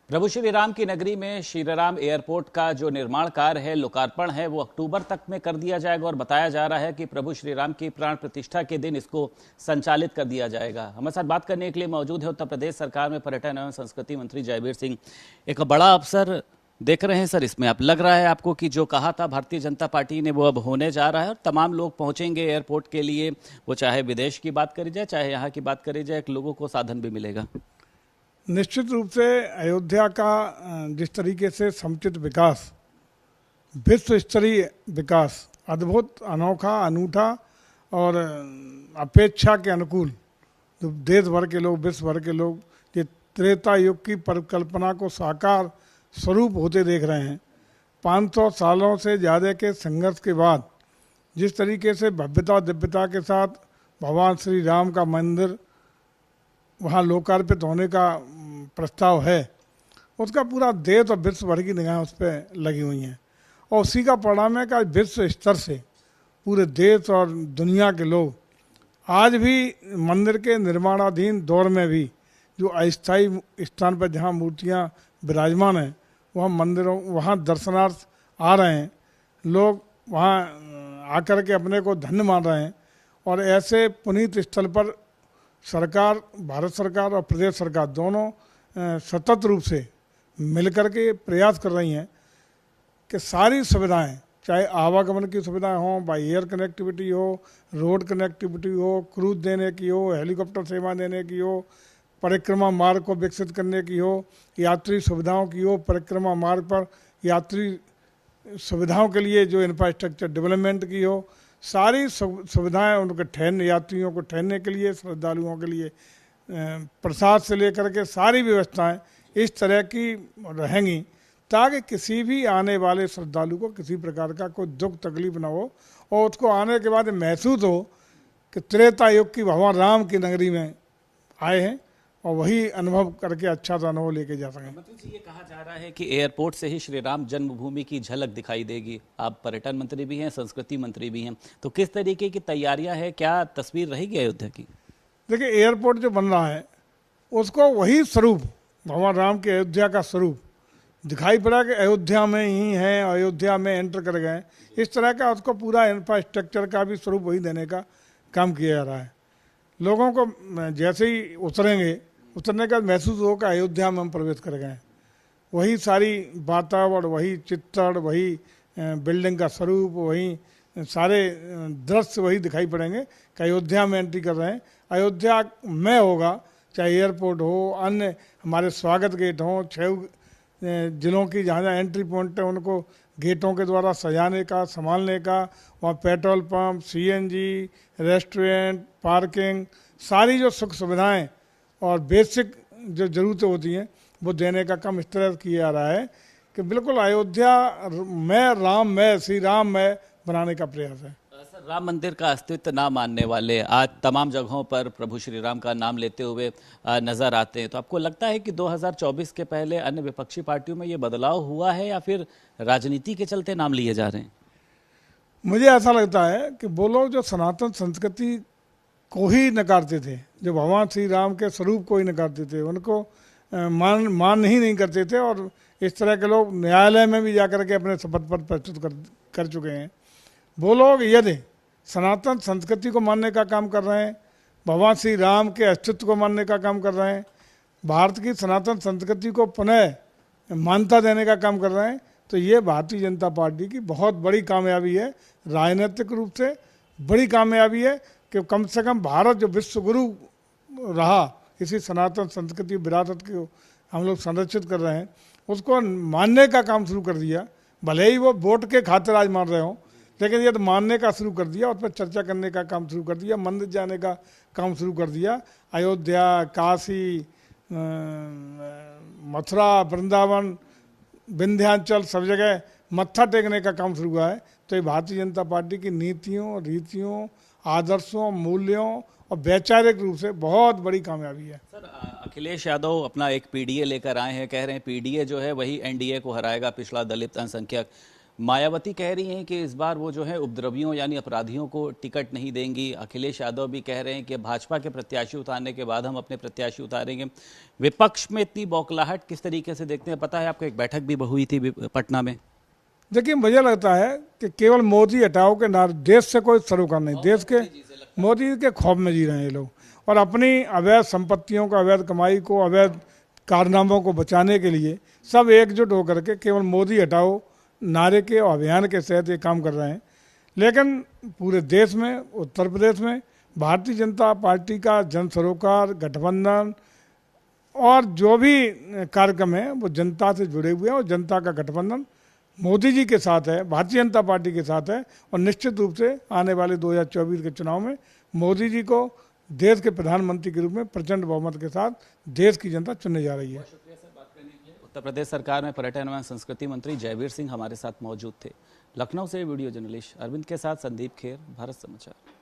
प्रभु श्री राम की नगरी में श्री राम एयरपोर्ट का जो निर्माण कार्य है, लोकार्पण है, वो अक्टूबर तक में कर दिया जाएगा और बताया जा रहा है कि प्रभु श्री राम की प्राण प्रतिष्ठा के दिन इसको संचालित कर दिया जाएगा। हमारे साथ बात करने के लिए मौजूद है उत्तर प्रदेश सरकार में पर्यटन एवं संस्कृति मंत्री जयवीर सिंह। एक बड़ा अवसर देख रहे हैं सर इसमें, अब लग रहा है आपको कि जो कहा था भारतीय जनता पार्टी ने वो अब होने जा रहा है और तमाम लोग पहुंचेंगे एयरपोर्ट के लिए, वो चाहे विदेश की बात करी जाए चाहे यहाँ की बात करी जाए, लोगों को साधन भी मिलेगा। निश्चित रूप से अयोध्या का जिस तरीके से समुचित विकास, विश्व स्तरीय विकास, अद्भुत, अनोखा, अनूठा और अपेक्षा के अनुकूल, जो देश भर के लोग, विश्व भर के लोग ये त्रेता युग की परिकल्पना को साकार स्वरूप होते देख रहे हैं। 500 सालों से ज़्यादा के संघर्ष के बाद जिस तरीके से भव्यता दिव्यता के साथ भगवान श्री राम का मंदिर वहाँ लोकार्पित होने का प्रस्ताव है, उसका पूरा देश और विश्व भर की निगाहें उस पर लगी हुई हैं और उसी का परिणाम है कि विश्व स्तर से पूरे देश और दुनिया के लोग आज भी मंदिर के निर्माणाधीन दौर में भी जो अस्थायी स्थान पर जहाँ मूर्तियाँ विराजमान हैं वहाँ मंदिरों, वहाँ दर्शनार्थ आ रहे हैं लोग, वहाँ आकर के अपने को धन्य मान रहे हैं। और ऐसे पुनीत स्थल पर सरकार, भारत सरकार और प्रदेश सरकार दोनों सतत रूप से मिलकर के प्रयास कर रही हैं कि सारी सुविधाएं, चाहे आवागमन की सुविधाएं हों, बाई एयर कनेक्टिविटी हो, रोड कनेक्टिविटी हो, क्रूज देने की हो, हेलीकॉप्टर सेवा देने की हो, परिक्रमा मार्ग को विकसित करने की हो, यात्री सुविधाओं की हो, परिक्रमा मार्ग पर यात्री सुविधाओं के लिए जो इंफ्रास्ट्रक्चर डेवलपमेंट की हो, सारी सुविधाएं उनके ठहरने, यात्रियों को ठहरने के लिए, श्रद्धालुओं के लिए प्रसाद से लेकर के सारी व्यवस्थाएं इस तरह की रहेंगी ताकि किसी भी आने वाले श्रद्धालु को किसी प्रकार का कोई दुख तकलीफ ना हो और उसको आने के बाद महसूस हो कि त्रेता युग की भगवान राम की नगरी में आए हैं और वही अनुभव करके अच्छा सा अनुभव लेके जा सकें। मतलब जी, ये कहा जा रहा है कि एयरपोर्ट से ही श्री राम जन्मभूमि की झलक दिखाई देगी। आप पर्यटन मंत्री भी हैं, संस्कृति मंत्री भी हैं, तो किस तरीके की तैयारियां हैं, क्या तस्वीर रहेगी अयोध्या की? देखिए, एयरपोर्ट जो बन रहा है उसको वही स्वरूप, भगवान राम के अयोध्या का स्वरूप दिखाई पड़ा कि अयोध्या में ही हैं, अयोध्या में एंटर कर गए, इस तरह का उसको पूरा इंफ्रास्ट्रक्चर का भी स्वरूप वही देने का काम किया जा रहा है। लोगों को जैसे ही उतरेंगे, उतरने का महसूस हो कि अयोध्या में हम प्रवेश कर गए। वही सारी वातावरण, वही चित्रण, वही बिल्डिंग का स्वरूप, वही सारे दृश्य वही दिखाई पड़ेंगे कि अयोध्या में एंट्री कर रहे हैं। अयोध्या में होगा, चाहे एयरपोर्ट हो, अन्य हमारे स्वागत गेट हों, 6 जिलों की जहाँ जहाँ एंट्री पॉइंट है उनको गेटों के द्वारा सजाने का, संभालने का, वहाँ petrol pump, CNG, restaurant, parking, सारी जो सुख सुविधाएं और बेसिक जो ज़रूरतें होती हैं वो देने का काम इस तरह किया जा रहा है कि बिल्कुल अयोध्या में राम में, श्री राम में बनाने का प्रयास है। सर, राम मंदिर का अस्तित्व ना मानने वाले आज तमाम जगहों पर प्रभु श्री राम का नाम लेते हुए नजर आते हैं, तो आपको लगता है कि 2024 के पहले अन्य विपक्षी पार्टियों में ये बदलाव हुआ है या फिर राजनीति के चलते नाम लिए जा रहे हैं? मुझे ऐसा लगता है कि वो लोग जो सनातन संस्कृति को ही नकारते थे, जो भगवान श्री राम के स्वरूप को ही नकारते थे, उनको मान ही नहीं करते थे और इस तरह के लोग न्यायालय में भी जाकर के अपने शपथ पत्र प्रस्तुत कर चुके हैं। वो लोग यदि सनातन संस्कृति को मानने का काम कर रहे हैं, भगवान श्री राम के अस्तित्व को मानने का काम कर रहे हैं, भारत की सनातन संस्कृति को पुनः मान्यता देने का काम कर रहे हैं, तो ये भारतीय जनता पार्टी की बहुत बड़ी कामयाबी है, राजनीतिक रूप से बड़ी कामयाबी है कि कम से कम भारत जो विश्व गुरु रहा, इसी सनातन संस्कृति विरासत को हम लोग संरक्षित कर रहे हैं, उसको मानने का काम शुरू कर दिया। भले ही वो वोट के खातिर आज मान रहे हों, लेकिन ये तो मानने का शुरू कर दिया, उस पर चर्चा करने का काम शुरू कर दिया, मंदिर जाने का काम शुरू कर दिया। अयोध्या, काशी, मथुरा, वृंदावन, विंध्याचल, सब जगह मत्था टेकने का काम शुरू हुआ है। तो ये भारतीय जनता पार्टी की नीतियों, रीतियों, आदर्शों, मूल्यों और वैचारिक रूप से बहुत बड़ी कामयाबी है। सर, अखिलेश यादव अपना एक पीडीए लेकर आए हैं, कह रहे हैं पीडीए जो है वही एनडीए को हराएगा, पिछड़ा दलित अल्पसंख्यक मायावती कह रही हैं कि इस बार वो जो है उपद्रवियों यानी अपराधियों को टिकट नहीं देंगी। अखिलेश यादव भी कह रहे हैं कि भाजपा के प्रत्याशी उतारने के बाद हम अपने प्रत्याशी उतारेंगे। विपक्ष में इतनी बौखलाहट किस तरीके से देखते हैं? पता है आपको एक बैठक भी हुई थी पटना में। देखिए, मुझे लगता है कि केवल मोदी हटाओ के नारे देश से कोई सरोकार नहीं। देश के मोदी के खौफ में जी रहे हैं ये लोग, और अपनी अवैध संपत्तियों को, अवैध कमाई को, अवैध कारनामों को बचाने के लिए सब एकजुट होकर के केवल मोदी हटाओ नारे के और अभियान के तहत ये काम कर रहे हैं। लेकिन पूरे देश में, उत्तर प्रदेश में भारतीय जनता पार्टी का जन सरोकार, गठबंधन और जो भी कार्यक्रम है वो जनता से जुड़े हुए हैं, और जनता का गठबंधन मोदी जी के साथ है, भारतीय जनता पार्टी के साथ है। और निश्चित रूप से आने वाले 2024 के चुनाव में मोदी जी को देश के प्रधानमंत्री के रूप में प्रचंड बहुमत के साथ देश की जनता चुनने जा रही है। उत्तर प्रदेश सरकार में पर्यटन एवं संस्कृति मंत्री जयवीर सिंह हमारे साथ मौजूद थे। लखनऊ से वीडियो जर्नलिस्ट अरविंद के साथ संदीप खेर, भारत समाचार।